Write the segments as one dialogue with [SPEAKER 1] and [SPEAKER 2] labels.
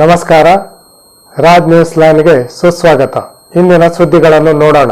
[SPEAKER 1] ನಮಸ್ಕಾರ, ರಾಜ್ ನ್ಯೂಸ್ ಲೈನ್ಗೆ ಸುಸ್ವಾಗತ. ಇಂದಿನ ಸುದ್ದಿಗಳನ್ನು ನೋಡೋಣ.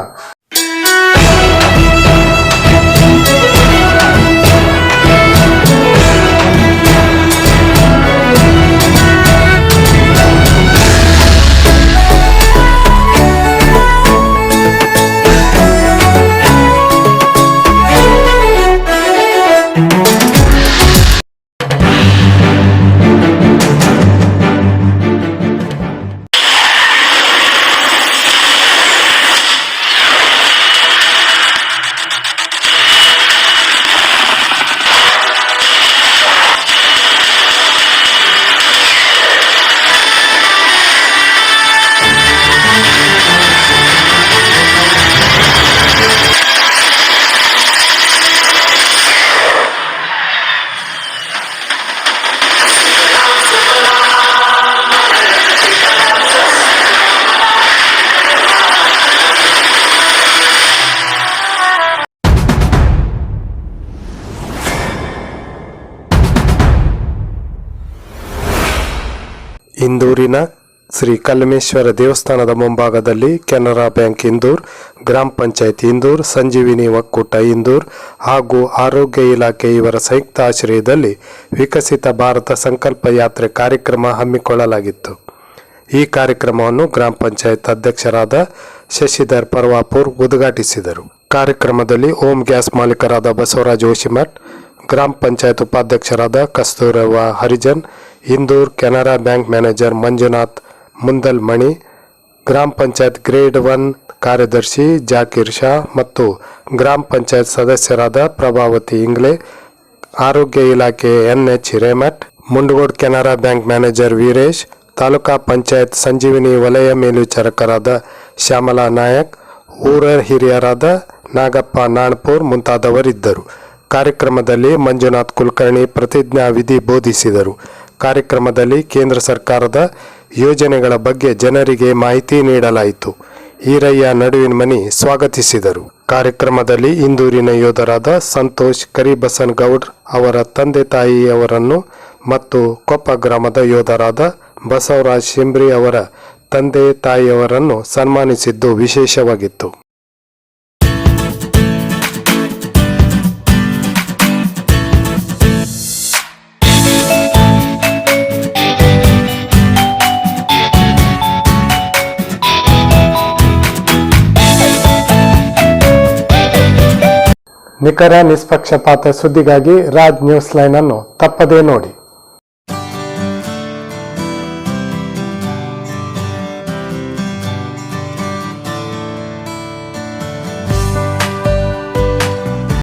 [SPEAKER 1] ಇಂದೂರಿನ ಶ್ರೀ ಕಲ್ಲಮೇಶ್ವರ ದೇವಸ್ಥಾನದ ಮುಂಭಾಗದಲ್ಲಿ ಕೆನರಾ ಬ್ಯಾಂಕ್ ಇಂದೂರ್, ಗ್ರಾಮ ಪಂಚಾಯತ್ ಇಂದೂರ್, ಸಂಜೀವಿನಿ ಒಕ್ಕೂಟ ಇಂದೂರ್ ಹಾಗೂ ಆರೋಗ್ಯ ಇಲಾಖೆ ಇವರ ಸಂಯುಕ್ತ ಆಶ್ರಯದಲ್ಲಿ ವಿಕಸಿತ ಭಾರತ ಸಂಕಲ್ಪ ಯಾತ್ರೆ ಕಾರ್ಯಕ್ರಮ ಹಮ್ಮಿಕೊಳ್ಳಲಾಗಿತ್ತು. ಈ ಕಾರ್ಯಕ್ರಮವನ್ನು ಗ್ರಾಮ ಪಂಚಾಯತ್ ಅಧ್ಯಕ್ಷರಾದ ಶಶಿಧರ್ ಪರ್ವಾಪುರ್ ಉದ್ಘಾಟಿಸಿದರು. ಕಾರ್ಯಕ್ರಮದಲ್ಲಿ ಓಂ ಗ್ಯಾಸ್ ಮಾಲೀಕರಾದ ಬಸವರಾಜ್ ಓಶಿಮಠ್, ಗ್ರಾಮ ಪಂಚಾಯತ್ ಉಪಾಧ್ಯಕ್ಷರಾದ ಕಸ್ತೂರವ್ವ ಹರಿಜನ್, ಇಂದೂರ್ ಕೆನರಾ ಬ್ಯಾಂಕ್ ಮ್ಯಾನೇಜರ್ ಮಂಜುನಾಥ್ ಮುಂದಲ್ ಮಣಿ, ಗ್ರಾಮ ಪಂಚಾಯತ್ ಗ್ರೇಡ್ 1 ಕಾರ್ಯದರ್ಶಿ ಜಾಕೀರ್ ಶಾ ಮತ್ತು ಗ್ರಾಮ ಪಂಚಾಯತ್ ಸದಸ್ಯರಾದ ಪ್ರಭಾವತಿ ಇಂಗ್ಲೆ, ಆರೋಗ್ಯ ಇಲಾಖೆ NH Hiremath, Mundgod Canara bank manager Veeresh, taluka panchayat Sanjeevini ವಲಯ ಮೇಲ್ವಿಚಾರಕರಾದ ಶ್ಯಾಮಲಾ ನಾಯಕ್, ಊರ ಹಿರಿಯರಾದ ನಾಗಪ್ಪ ನಾಣ್ಪುರ್ ಮುಂತಾದವರಿದ್ದರು. ಕಾರ್ಯಕ್ರಮದಲ್ಲಿ ಮಂಜುನಾಥ್ ಕುಲಕರ್ಣಿ ಪ್ರತಿಜ್ಞಾ ವಿಧಿ ಬೋಧಿಸಿದರು. ಕಾರ್ಯಕ್ರಮದಲ್ಲಿ ಕೇಂದ್ರ ಸರ್ಕಾರದ ಯೋಜನೆಗಳ ಬಗ್ಗೆ ಜನರಿಗೆ ಮಾಹಿತಿ ನೀಡಲಾಯಿತು. ಈರಯ್ಯ ನಡುವಿನ ಮನಿ ಸ್ವಾಗತಿಸಿದರು. ಕಾರ್ಯಕ್ರಮದಲ್ಲಿ ಇಂದೂರಿನ ಯೋಧರಾದ ಸಂತೋಷ್ ಕರಿಬಸನಗೌಡ್ರ ಅವರ ತಂದೆ ತಾಯಿಯವರನ್ನು ಮತ್ತು ಕೊಪ್ಪ ಗ್ರಾಮದ ಯೋಧರಾದ ಬಸವರಾಜ್ ಶಿಂಬ್ರಿ ಅವರ ತಂದೆ ತಾಯಿಯವರನ್ನು ಸನ್ಮಾನಿಸಿದ್ದು ವಿಶೇಷವಾಗಿತ್ತು. ನಿಖರ ನಿಷ್ಪಕ್ಷಪಾತ ಸುದ್ದಿಗಾಗಿ ರಾಜ್ ನ್ಯೂಸ್ ಲೈನ್ ಅನ್ನು ತಪ್ಪದೇ ನೋಡಿ.